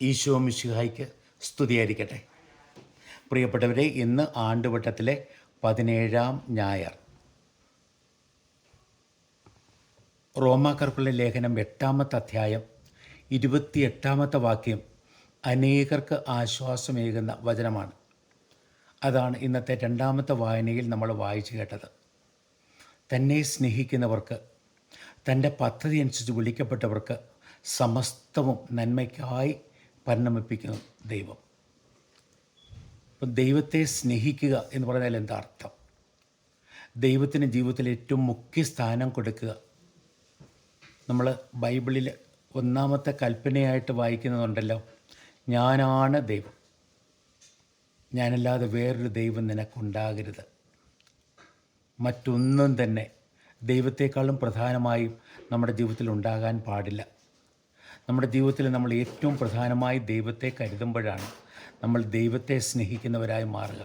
ഈശോ മിശിഹായ്ക്ക് സ്തുതിയായിരിക്കട്ടെ. പ്രിയപ്പെട്ടവരെ, ഇന്ന് ആണ്ടുവട്ടത്തിലെ 17-ാം ഞായർ. റോമാക്കാർക്കുള്ള ലേഖനം 8-ാമത്തെ അധ്യായം 28-ാമത്തെ വാക്യം അനേകർക്ക് ആശ്വാസമേകുന്ന വചനമാണ്. അതാണ് ഇന്നത്തെ 2-ാമത്തെ വായനയിൽ നമ്മൾ വായിച്ചു കേട്ടത്. തന്നെ സ്നേഹിക്കുന്നവർക്ക്, തൻ്റെ പദ്ധതി അനുസരിച്ച് വിളിക്കപ്പെട്ടവർക്ക് സമസ്തവും നന്മയ്ക്കായി പരിണമിപ്പിക്കുന്നു ദൈവം. അപ്പം ദൈവത്തെ സ്നേഹിക്കുക എന്ന് പറഞ്ഞാൽ എന്താ അർത്ഥം? ദൈവത്തിന് ജീവിതത്തിൽ ഏറ്റവും മുഖ്യ സ്ഥാനം കൊടുക്കുക. നമ്മൾ ബൈബിളിൽ 1-ാമത്തെ കൽപ്പനയായിട്ട് വായിക്കുന്നതുണ്ടല്ലോ, ഞാനാണ് ദൈവം, ഞാനല്ലാതെ വേറൊരു ദൈവം നിനക്കുണ്ടാകരുത്. മറ്റൊന്നും തന്നെ ദൈവത്തെക്കാളും പ്രധാനമായും നമ്മുടെ ജീവിതത്തിൽ ഉണ്ടാകാൻ പാടില്ല. നമ്മുടെ ജീവിതത്തിൽ നമ്മൾ ഏറ്റവും പ്രധാനമായി ദൈവത്തെ കരുതുമ്പോഴാണ് നമ്മൾ ദൈവത്തെ സ്നേഹിക്കുന്നവരായി മാറുക.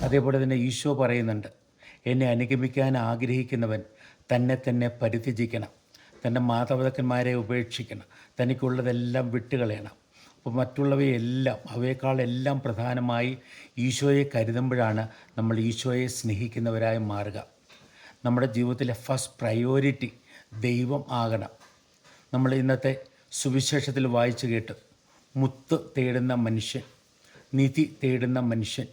അതേപോലെ തന്നെ ഈശോ പറയുന്നുണ്ട്, എന്നെ അനുഗമിക്കാൻ ആഗ്രഹിക്കുന്നവൻ തന്നെ പരിത്യജിക്കണം, തൻ്റെ മാതാപിതാക്കന്മാരെ ഉപേക്ഷിക്കണം, തനിക്കുള്ളതെല്ലാം വിട്ടുകളയണം. അപ്പോൾ മറ്റുള്ളവയെല്ലാം, അവയെക്കാളെല്ലാം പ്രധാനമായി ഈശോയെ കരുതുമ്പോഴാണ് നമ്മൾ ഈശോയെ സ്നേഹിക്കുന്നവരായി മാറുക. നമ്മുടെ ജീവിതത്തിലെ ഫസ്റ്റ് പ്രയോറിറ്റി ദൈവം ആകണം. നമ്മൾ ഇന്നത്തെ സുവിശേഷത്തിൽ വായിച്ചു കേട്ട്, മുത്ത് തേടുന്ന മനുഷ്യൻ, നിധി തേടുന്ന മനുഷ്യൻ,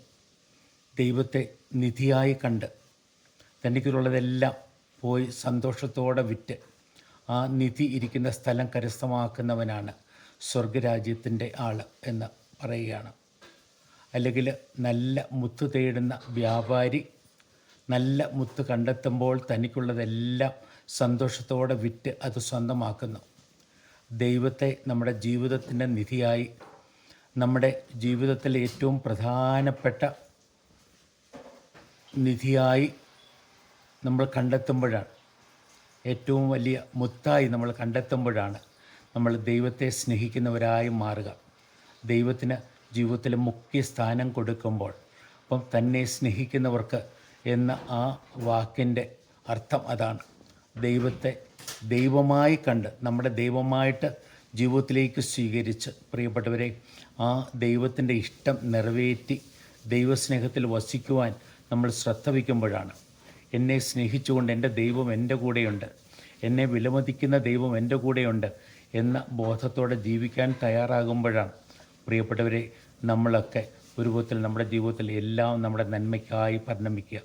ദൈവത്തെ നിധിയായി കണ്ട് തനിക്കുള്ളതെല്ലാം പോയി സന്തോഷത്തോടെ വിറ്റ് ആ നിധി ഇരിക്കുന്ന സ്ഥലം കരസ്ഥമാക്കുന്നവനാണ് സ്വർഗരാജ്യത്തിൻ്റെ ആൾ എന്ന് പറയുകയാണ്. അല്ലെങ്കിൽ നല്ല മുത്ത് തേടുന്ന വ്യാപാരി നല്ല മുത്ത് കണ്ടെത്തുമ്പോൾ തനിക്കുള്ളതെല്ലാം സന്തോഷത്തോടെ വിറ്റ് അത് സ്വന്തമാക്കുന്നു. ദൈവത്തെ നമ്മുടെ ജീവിതത്തിൻ്റെ നിധിയായി, നമ്മുടെ ജീവിതത്തിലെ ഏറ്റവും പ്രധാനപ്പെട്ട നിധിയായി നമ്മൾ കണ്ടെത്തുമ്പോഴാണ്, ഏറ്റവും വലിയ മുത്തായി നമ്മൾ കണ്ടെത്തുമ്പോഴാണ് നമ്മൾ ദൈവത്തെ സ്നേഹിക്കുന്നവരായി മാറുക. ദൈവത്തിന് ജീവിതത്തിൽ മുഖ്യ സ്ഥാനം കൊടുക്കുമ്പോൾ, അപ്പം തന്നെ സ്നേഹിക്കുന്നവർക്ക് എന്ന ആ വാക്കിൻ്റെ അർത്ഥം അതാണ്. ദൈവത്തെ ദൈവമായി കണ്ട്, നമ്മുടെ ദൈവമായിട്ട് ജീവിതത്തിലേക്ക് സ്വീകരിച്ച്, പ്രിയപ്പെട്ടവരെ, ആ ദൈവത്തിൻ്റെ ഇഷ്ടം നിറവേറ്റി ദൈവസ്നേഹത്തിൽ വസിക്കുവാൻ നമ്മൾ ശ്രദ്ധ വയ്ക്കുമ്പോഴാണ്, എന്നെ സ്നേഹിച്ചുകൊണ്ട് എൻ്റെ ദൈവം എൻ്റെ കൂടെയുണ്ട്, എന്നെ വിലമതിക്കുന്ന ദൈവം എൻ്റെ കൂടെയുണ്ട് എന്ന ബോധത്തോടെ ജീവിക്കാൻ തയ്യാറാകുമ്പോഴാണ്, പ്രിയപ്പെട്ടവരെ, നമ്മളൊക്കെ ഒരു വിധത്തിൽ നമ്മുടെ ജീവിതത്തിൽ എല്ലാം നമ്മുടെ നന്മയ്ക്കായി പരിണമിക്കുക.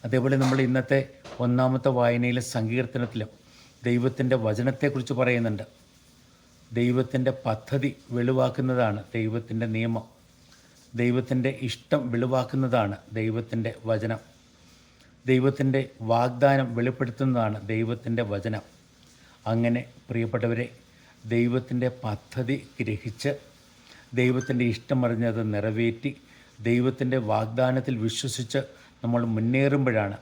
അതേപോലെ നമ്മൾ ഇന്നത്തെ 1-ാമത്തെ വായനയിലെ സങ്കീർത്തനത്തിലും ദൈവത്തിൻ്റെ വചനത്തെക്കുറിച്ച് പറയുന്നുണ്ട്. ദൈവത്തിൻ്റെ പദ്ധതി വെളിവാക്കുന്നതാണ് ദൈവത്തിൻ്റെ നിയമം, ദൈവത്തിൻ്റെ ഇഷ്ടം വെളിവാക്കുന്നതാണ് ദൈവത്തിൻ്റെ വചനം, ദൈവത്തിൻ്റെ വാഗ്ദാനം വെളിപ്പെടുത്തുന്നതാണ് ദൈവത്തിൻ്റെ വചനം. അങ്ങനെ പ്രിയപ്പെട്ടവരെ, ദൈവത്തിൻ്റെ പദ്ധതി ഗ്രഹിച്ച് ദൈവത്തിൻ്റെ ഇഷ്ടമറിഞ്ഞത് നിറവേറ്റി ദൈവത്തിൻ്റെ വാഗ്ദാനത്തിൽ വിശ്വസിച്ച് നമ്മൾ മുന്നേറുമ്പോഴാണ്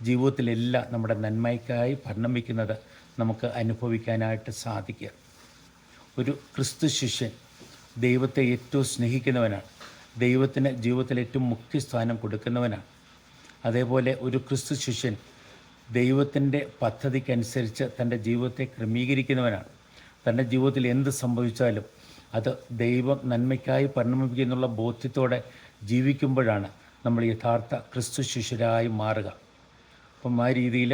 ജീവിതത്തിലെല്ലാം നമ്മുടെ നന്മയ്ക്കായി പരിണമിക്കുന്നത് നമുക്ക് അനുഭവിക്കാനായിട്ട് സാധിക്കുക. ഒരു ക്രിസ്തു ശിഷ്യൻ ദൈവത്തെ ഏറ്റവും സ്നേഹിക്കുന്നവനാണ്, ദൈവത്തിന് ജീവിതത്തിൽ ഏറ്റവും മുഖ്യ സ്ഥാനം കൊടുക്കുന്നവനാണ്. അതേപോലെ ഒരു ക്രിസ്തു ശിഷ്യൻ ദൈവത്തിൻ്റെ പദ്ധതിക്കനുസരിച്ച് തൻ്റെ ജീവിതത്തെ ക്രമീകരിക്കുന്നവനാണ്. തൻ്റെ ജീവിതത്തിൽ എന്ത് സംഭവിച്ചാലും അത് ദൈവം നന്മയ്ക്കായി പരിണമിപ്പിക്കുന്നുള്ള ബോധ്യത്തോടെ ജീവിക്കുമ്പോഴാണ് നമ്മൾ യഥാർത്ഥ ക്രിസ്തു ശിഷ്യരായി മാറുക. അപ്പം ആ രീതിയിൽ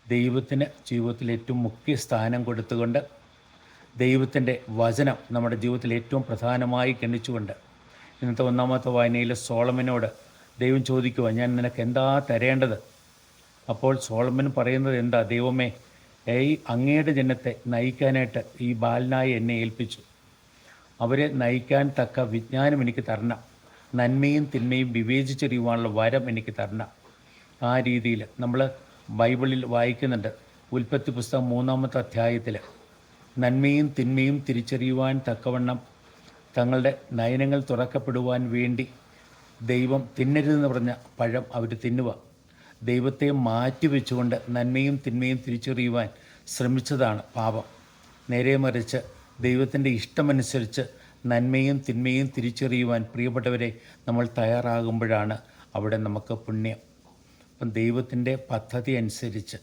ദൈവത്തിന് ജീവിതത്തിൽ ഏറ്റവും മുഖ്യ സ്ഥാനം കൊടുത്തുകൊണ്ട്, ദൈവത്തിൻ്റെ വചനം നമ്മുടെ ജീവിതത്തിൽ ഏറ്റവും പ്രധാനമായി ഗണിച്ചുകൊണ്ട്, ഇന്നത്തെ 1-ാമത്തെ വായനയിൽ സോളമനോട് ദൈവം ചോദിക്കുക, ഞാൻ നിനക്ക് എന്താ തരേണ്ടത്? അപ്പോൾ സോളമൻ പറയുന്നത് എന്താ? ദൈവമേ, അങ്ങയുടെ ജനത്തെ നയിക്കാനായിട്ട് ഈ ബാലനായി എന്നെ ഏൽപ്പിച്ചു, അവരെ നയിക്കാൻ തക്ക വിജ്ഞാനം എനിക്ക് തരണം, നന്മയും തിന്മയും വിവേചിച്ചറിയുവാനുള്ള വരം എനിക്ക് തരണം. ആ രീതിയിൽ നമ്മൾ ബൈബിളിൽ വായിക്കുന്നുണ്ട്. ഉൽപ്പത്തി പുസ്തകം 3-ാമത്തെ അധ്യായത്തിൽ നന്മയും തിന്മയും തിരിച്ചറിയുവാൻ തക്കവണ്ണം തങ്ങളുടെ നയനങ്ങൾ തുറക്കപ്പെടുവാൻ വേണ്ടി ദൈവം തിന്നരുതെന്ന് പറഞ്ഞ പഴം അവർ തിന്നുക. ദൈവത്തെ മാറ്റിവെച്ചുകൊണ്ട് നന്മയും തിന്മയും തിരിച്ചറിയുവാൻ ശ്രമിച്ചതാണ് പാപം. നേരെ മറിച്ച് ദൈവത്തിൻ്റെ ഇഷ്ടമനുസരിച്ച് നന്മയും തിന്മയും തിരിച്ചറിയുവാൻ പ്രിയപ്പെട്ടവരെ നമ്മൾ തയ്യാറാകുമ്പോഴാണ് അവിടെ നമുക്ക് പുണ്യം. അപ്പം ദൈവത്തിൻ്റെ പദ്ധതി അനുസരിച്ച്,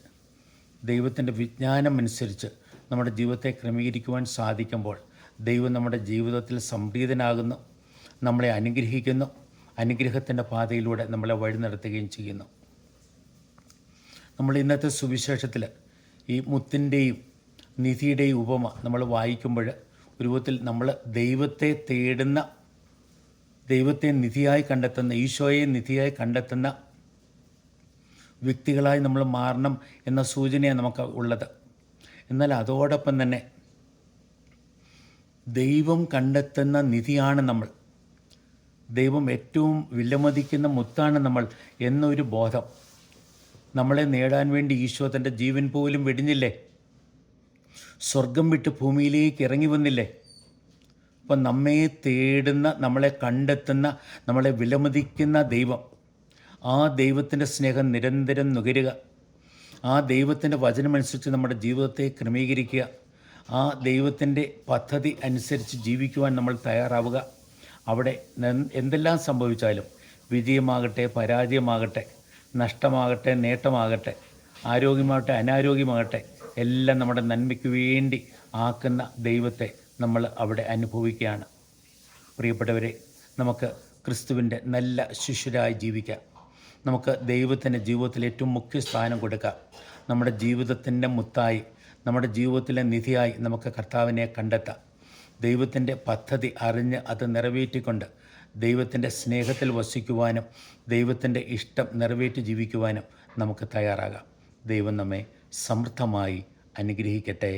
ദൈവത്തിൻ്റെ വിജ്ഞാനം അനുസരിച്ച് നമ്മുടെ ജീവിതത്തെ ക്രമീകരിക്കുവാൻ സാധിക്കുമ്പോൾ ദൈവം നമ്മുടെ ജീവിതത്തിൽ സംപ്രീതനാകുന്നു, നമ്മളെ അനുഗ്രഹിക്കുന്നു, അനുഗ്രഹത്തിൻ്റെ പാതയിലൂടെ നമ്മളെ വഴി നടത്തുകയും ചെയ്യുന്നു. നമ്മൾ ഇന്നത്തെ സുവിശേഷത്തിൽ ഈ മുത്തിൻ്റെയും നിധിയുടെയും ഉപമ നമ്മൾ വായിക്കുമ്പോൾ ഒരു വിധത്തിൽ നമ്മൾ ദൈവത്തെ തേടുന്ന, ദൈവത്തെ നിധിയായി കണ്ടെത്തുന്ന, ഈശോയെ നിധിയായി കണ്ടെത്തുന്ന വ്യക്തികളായി നമ്മൾ മാറണം എന്ന സൂചനയാണ് നമുക്ക് ഉള്ളത്. എന്നാൽ അതോടൊപ്പം തന്നെ ദൈവം കണ്ടെത്തുന്ന നിധിയാണ് നമ്മൾ, ദൈവം ഏറ്റവും വിലമതിക്കുന്ന മുത്താണ് നമ്മൾ എന്നൊരു ബോധം. നമ്മളെ നേടാൻ വേണ്ടി ഈശോ തൻ്റെ ജീവൻ പോലും വെടിഞ്ഞില്ലേ? സ്വർഗം വിട്ട് ഭൂമിയിലേക്ക് ഇറങ്ങി വന്നില്ലേ? അപ്പം നമ്മെ തേടുന്ന, നമ്മളെ കണ്ടെത്തുന്ന, നമ്മളെ വിലമതിക്കുന്ന ദൈവം, ആ ദൈവത്തിൻ്റെ സ്നേഹം നിരന്തരം നുകരുക, ആ ദൈവത്തിൻ്റെ വചനമനുസരിച്ച് നമ്മുടെ ജീവിതത്തെ ക്രമീകരിക്കുക, ആ ദൈവത്തിൻ്റെ പദ്ധതി അനുസരിച്ച് ജീവിക്കുവാൻ നമ്മൾ തയ്യാറാവുക. അവിടെ എന്തെല്ലാം സംഭവിച്ചാലും, വിജയമാകട്ടെ പരാജയമാകട്ടെ, നഷ്ടമാകട്ടെ നേട്ടമാകട്ടെ, ആരോഗ്യമാകട്ടെ അനാരോഗ്യമാകട്ടെ, എല്ലാം നമ്മുടെ നന്മയ്ക്ക് വേണ്ടി ആക്കുന്ന ദൈവത്തെ നമ്മൾ അവിടെ അനുഭവിക്കുകയാണ്. പ്രിയപ്പെട്ടവരെ, നമുക്ക് ക്രിസ്തുവിൻ്റെ നല്ല ശിഷ്യരായി ജീവിക്കാം. നമുക്ക് ദൈവത്തിൻ്റെ ജീവിതത്തിൽ ഏറ്റവും മുഖ്യ സ്ഥാനം കൊടുക്കാം. നമ്മുടെ ജീവിതത്തിൻ്റെ മുത്തായി, നമ്മുടെ ജീവിതത്തിലെ നിധിയായി നമുക്ക് കർത്താവിനെ കണ്ടെത്താം. ദൈവത്തിൻ്റെ പദ്ധതി അറിഞ്ഞ് അത് നിറവേറ്റിക്കൊണ്ട് ദൈവത്തിൻ്റെ സ്നേഹത്തിൽ വസിക്കുവാനും ദൈവത്തിൻ്റെ ഇഷ്ടം നിറവേറ്റി ജീവിക്കുവാനും നമുക്ക് തയ്യാറാകാം. ദൈവം നമ്മെ സമൃദ്ധമായി അനുഗ്രഹിക്കട്ടെ.